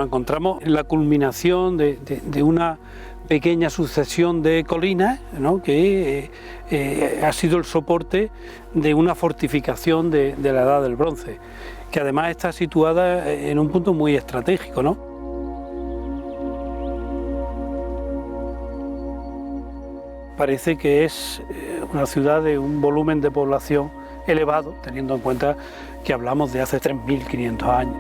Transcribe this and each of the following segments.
encontramos en la culminación de una pequeña sucesión de colinas, ¿no?, que ha sido el soporte de una fortificación de la Edad del Bronce, que además está situada en un punto muy estratégico, ¿no? Parece que es una ciudad de un volumen de población elevado, teniendo en cuenta que hablamos de hace 3.500 años.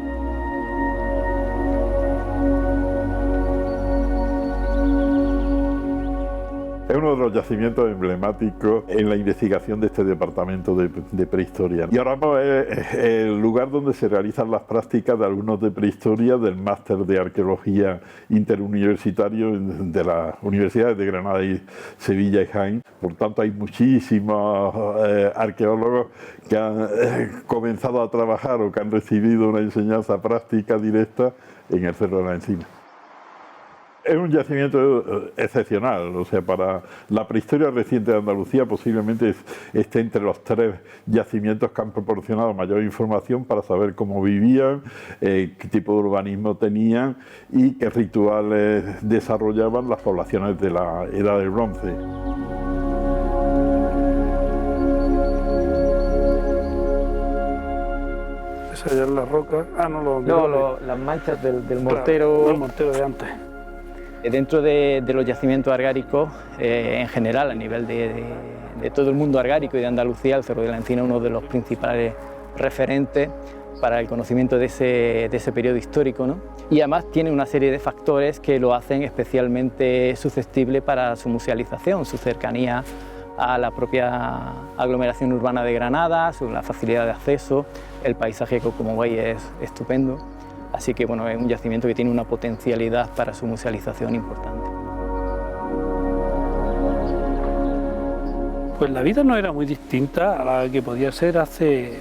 Es uno de los yacimientos emblemáticos en la investigación de este departamento de prehistoria. Y ahora mismo es el lugar donde se realizan las prácticas de alumnos de prehistoria del máster de arqueología interuniversitario de las universidades de Granada y Sevilla y Jaén. Por tanto, hay muchísimos arqueólogos que han comenzado a trabajar o que han recibido una enseñanza práctica directa en el Cerro de la Encina. Es un yacimiento excepcional, o sea, para la prehistoria reciente de Andalucía posiblemente esté entre los 3 yacimientos que han proporcionado mayor información para saber cómo vivían, qué tipo de urbanismo tenían y qué rituales desarrollaban las poblaciones de la Edad del Bronce. Esa ya es la roca. Ah, no, las manchas del mortero. Claro, el mortero de antes. Dentro de los yacimientos argáricos, en general, a nivel de todo el mundo argárico y de Andalucía, el Cerro de la Encina es uno de los principales referentes para el conocimiento de ese periodo histórico, ¿no? Y además tiene una serie de factores que lo hacen especialmente susceptible para su musealización, su cercanía a la propia aglomeración urbana de Granada, la facilidad de acceso, el paisaje que, como veis, es estupendo. Así que bueno, es un yacimiento que tiene una potencialidad para su musealización importante. Pues la vida no era muy distinta a la que podía ser hace,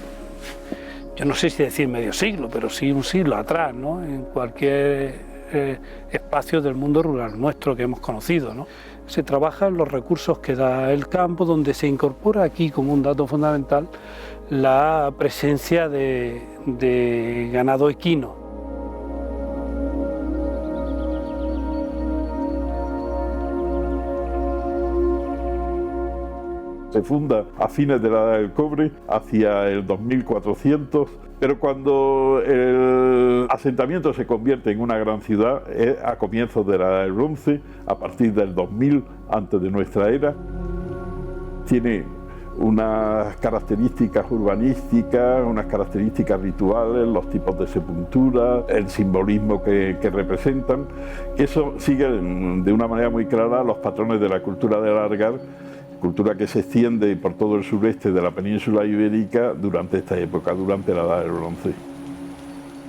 yo no sé si decir medio siglo, pero sí un siglo atrás, ¿no?, en cualquier espacio del mundo rural nuestro que hemos conocido, ¿no? Se trabaja en los recursos que da el campo, donde se incorpora aquí como un dato fundamental la presencia de ganado equino. Se funda a fines de la Edad del Cobre, hacia el 2400, pero cuando el asentamiento se convierte en una gran ciudad es a comienzos de la Edad del Bronce, a partir del 2000 antes de nuestra era. Tiene unas características urbanísticas, unas características rituales, los tipos de sepultura, el simbolismo que representan, que eso sigue de una manera muy clara los patrones de la cultura del Argar, cultura que se extiende por todo el sureste de la península ibérica durante esta época, durante la Edad del Bronce.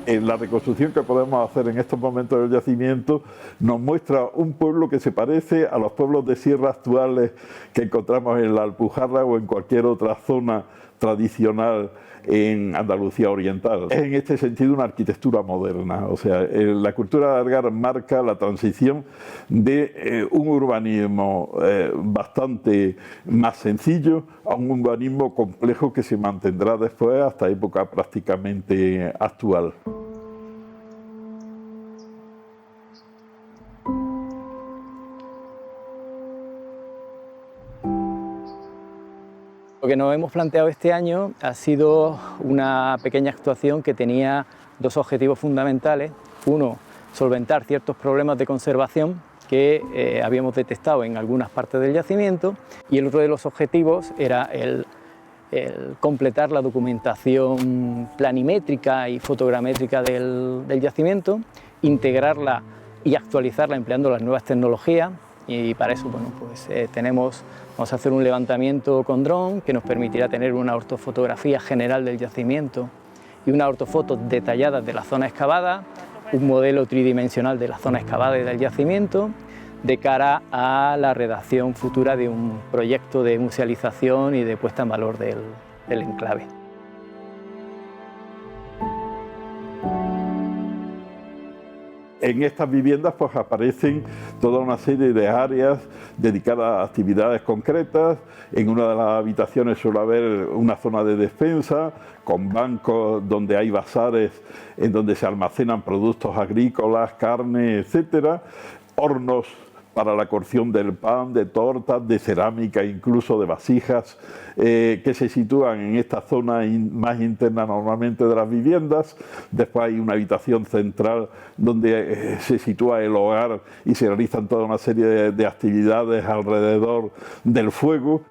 En la reconstrucción que podemos hacer en estos momentos del yacimiento nos muestra un pueblo que se parece a los pueblos de sierra actuales que encontramos en la Alpujarra o en cualquier otra zona tradicional en Andalucía Oriental. Es en este sentido una arquitectura moderna, o sea, la cultura de Argar marca la transición de un urbanismo bastante más sencillo a un urbanismo complejo que se mantendrá después hasta época prácticamente actual. Lo que nos hemos planteado este año ha sido una pequeña actuación que tenía 2 objetivos fundamentales. Uno, solventar ciertos problemas de conservación que habíamos detectado en algunas partes del yacimiento, y el otro de los objetivos era el completar la documentación planimétrica y fotogramétrica del yacimiento, integrarla y actualizarla empleando las nuevas tecnologías. Y para eso, bueno, pues vamos a hacer un levantamiento con dron que nos permitirá tener una ortofotografía general del yacimiento y una ortofoto detallada de la zona excavada, un modelo tridimensional de la zona excavada y del yacimiento, de cara a la redacción futura de un proyecto de musealización y de puesta en valor del enclave. En estas viviendas pues aparecen toda una serie de áreas dedicadas a actividades concretas. En una de las habitaciones suele haber una zona de despensa con bancos donde hay bazares en donde se almacenan productos agrícolas, carne, etcétera, hornos para la cocción del pan, de tortas, de cerámica, incluso de vasijas, que se sitúan en esta zona más interna normalmente de las viviendas. Después hay una habitación central donde se sitúa el hogar y se realizan toda una serie de actividades alrededor del fuego.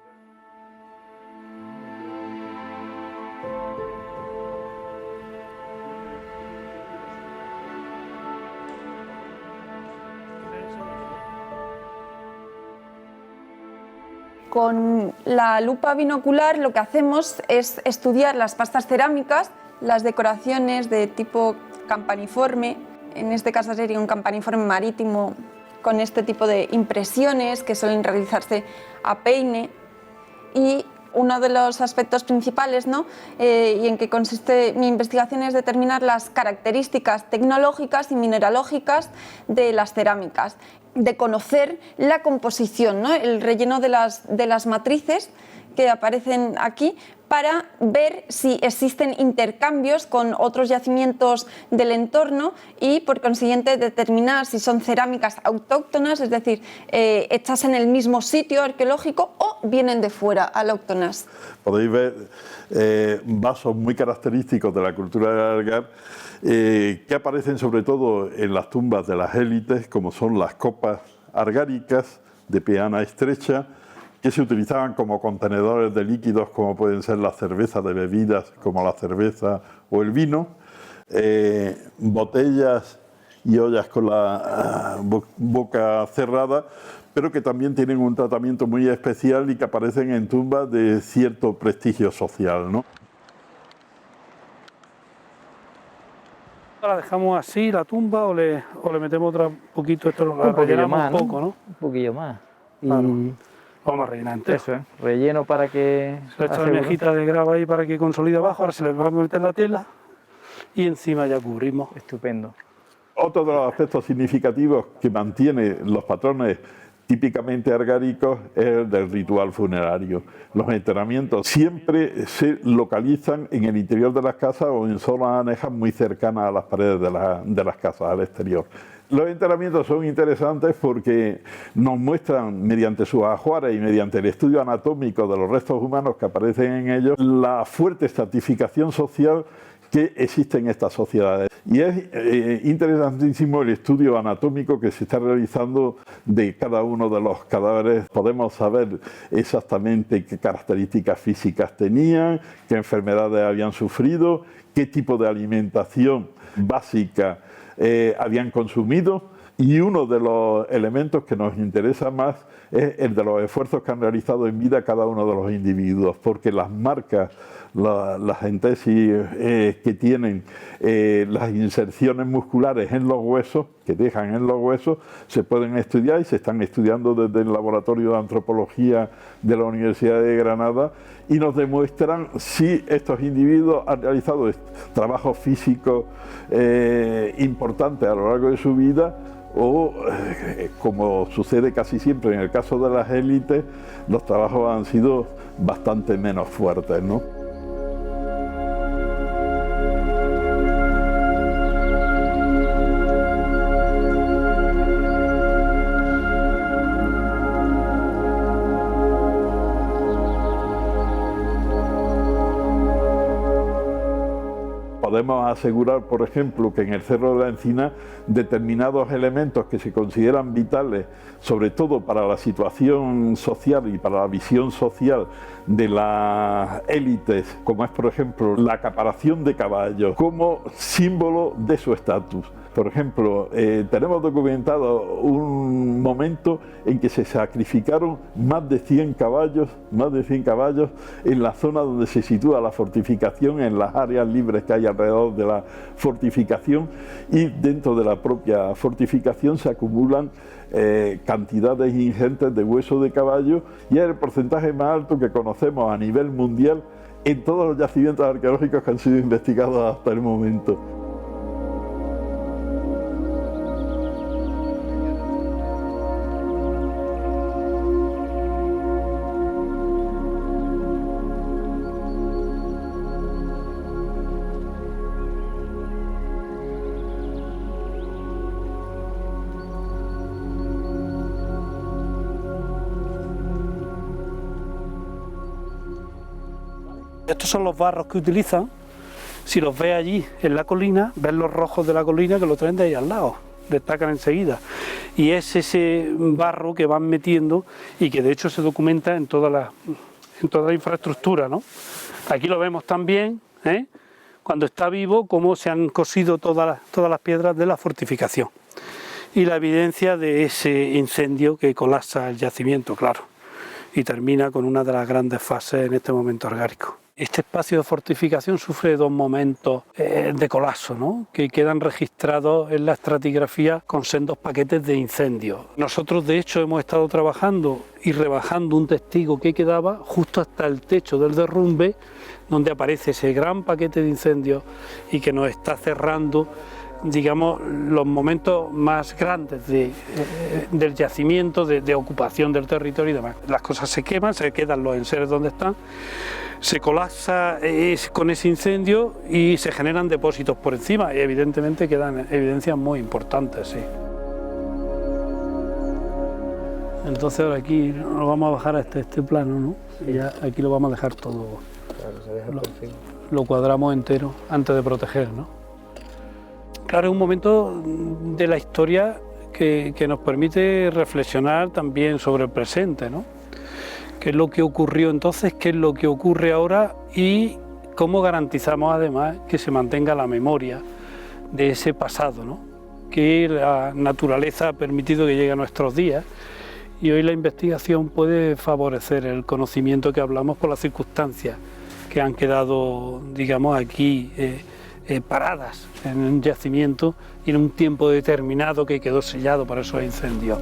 Con la lupa binocular lo que hacemos es estudiar las pastas cerámicas, las decoraciones de tipo campaniforme, en este caso sería un campaniforme marítimo con este tipo de impresiones que suelen realizarse a peine, y uno de los aspectos principales, ¿no? Y en que consiste mi investigación es determinar las características tecnológicas y mineralógicas de las cerámicas, de conocer la composición, ¿no? El relleno de las matrices que aparecen aquí, para ver si existen intercambios con otros yacimientos del entorno y por consiguiente determinar si son cerámicas autóctonas, es decir, hechas en el mismo sitio arqueológico, o vienen de fuera, alóctonas. Podéis ver vasos muy característicos de la cultura del Algar que aparecen sobre todo en las tumbas de las élites, como son las copas argáricas de peana estrecha, que se utilizaban como contenedores de líquidos, como pueden ser las cervezas, de bebidas como la cerveza o el vino, botellas y ollas con la boca cerrada, pero que también tienen un tratamiento muy especial y que aparecen en tumbas de cierto prestigio social, ¿no? ¿La dejamos así, la tumba, o le metemos otro poquito? Esto Un poquillo más, un poco, ¿no? Un poquillo más. Y Claro. Vamos a rellenar entero. eso es, relleno para que... Se le echa la mejita de grava ahí para que consolide abajo. Ahora se le va a meter la tela y encima ya cubrimos. Estupendo. Otro de los aspectos significativos que mantiene los patrones típicamente argáricos es el del ritual funerario. Los enterramientos siempre se localizan en el interior de las casas o en zonas anejas muy cercanas a las paredes de las casas, al exterior. Los enterramientos son interesantes porque nos muestran, mediante sus ajuares y mediante el estudio anatómico de los restos humanos que aparecen en ellos, la fuerte estratificación social que existe en estas sociedades. Y es interesantísimo el estudio anatómico que se está realizando de cada uno de los cadáveres. Podemos saber exactamente qué características físicas tenían, qué enfermedades habían sufrido, qué tipo de alimentación básica habían consumido, y uno de los elementos que nos interesa más es el de los esfuerzos que han realizado en vida cada uno de los individuos, porque las marcas, las entesis que tienen, las inserciones musculares en los huesos, que dejan en los huesos, se pueden estudiar y se están estudiando desde el Laboratorio de Antropología de la Universidad de Granada, y nos demuestran si estos individuos han realizado trabajos físicos importantes a lo largo de su vida, o, como sucede casi siempre en el caso de las élites, los trabajos han sido bastante menos fuertes, ¿no? Podemos asegurar, por ejemplo, que en el Cerro de la Encina determinados elementos que se consideran vitales, sobre todo para la situación social y para la visión social de las élites, como es, por ejemplo, la acaparación de caballos como símbolo de su estatus. Por ejemplo, tenemos documentado un momento en que se sacrificaron más de 100 caballos en la zona donde se sitúa la fortificación, en las áreas libres que hay alrededor de la fortificación, y dentro de la propia fortificación se acumulan cantidades ingentes de huesos de caballo, y es el porcentaje más alto que conocemos a nivel mundial en todos los yacimientos arqueológicos que han sido investigados hasta el momento. Estos son los barros que utilizan. Si los ves allí en la colina, ves los rojos de la colina que lo traen de ahí al lado, destacan enseguida. Y es ese barro que van metiendo y que de hecho se documenta en toda la infraestructura, ¿no? Aquí lo vemos también, cuando está vivo, cómo se han cosido todas las piedras de la fortificación. Y la evidencia de ese incendio que colapsa el yacimiento, claro, y termina con una de las grandes fases en este momento argárico. Este espacio de fortificación sufre dos momentos de colapso, ¿no?, que quedan registrados en la estratigrafía con sendos paquetes de incendios. Nosotros, de hecho, hemos estado trabajando y rebajando un testigo que quedaba justo hasta el techo del derrumbe, donde aparece ese gran paquete de incendios y que nos está cerrando, digamos, los momentos más grandes del yacimiento, de ocupación del territorio y demás. Las cosas se queman, se quedan los enseres donde están, se colapsa con ese incendio y se generan depósitos por encima y evidentemente quedan evidencias muy importantes, sí. Entonces ahora aquí nos vamos a bajar a este plano, ¿no? Y ya aquí lo vamos a dejar todo, Claro, se deja lo cuadramos entero antes de proteger, ¿no? Claro, es un momento de la historia que nos permite reflexionar también sobre el presente, ¿no? ¿Qué es lo que ocurrió entonces? ¿Qué es lo que ocurre ahora? Y cómo garantizamos además que se mantenga la memoria de ese pasado, ¿no?, que la naturaleza ha permitido que llegue a nuestros días, y hoy la investigación puede favorecer el conocimiento que hablamos por las circunstancias que han quedado, digamos, aquí paradas en un yacimiento y en un tiempo determinado que quedó sellado por esos incendios.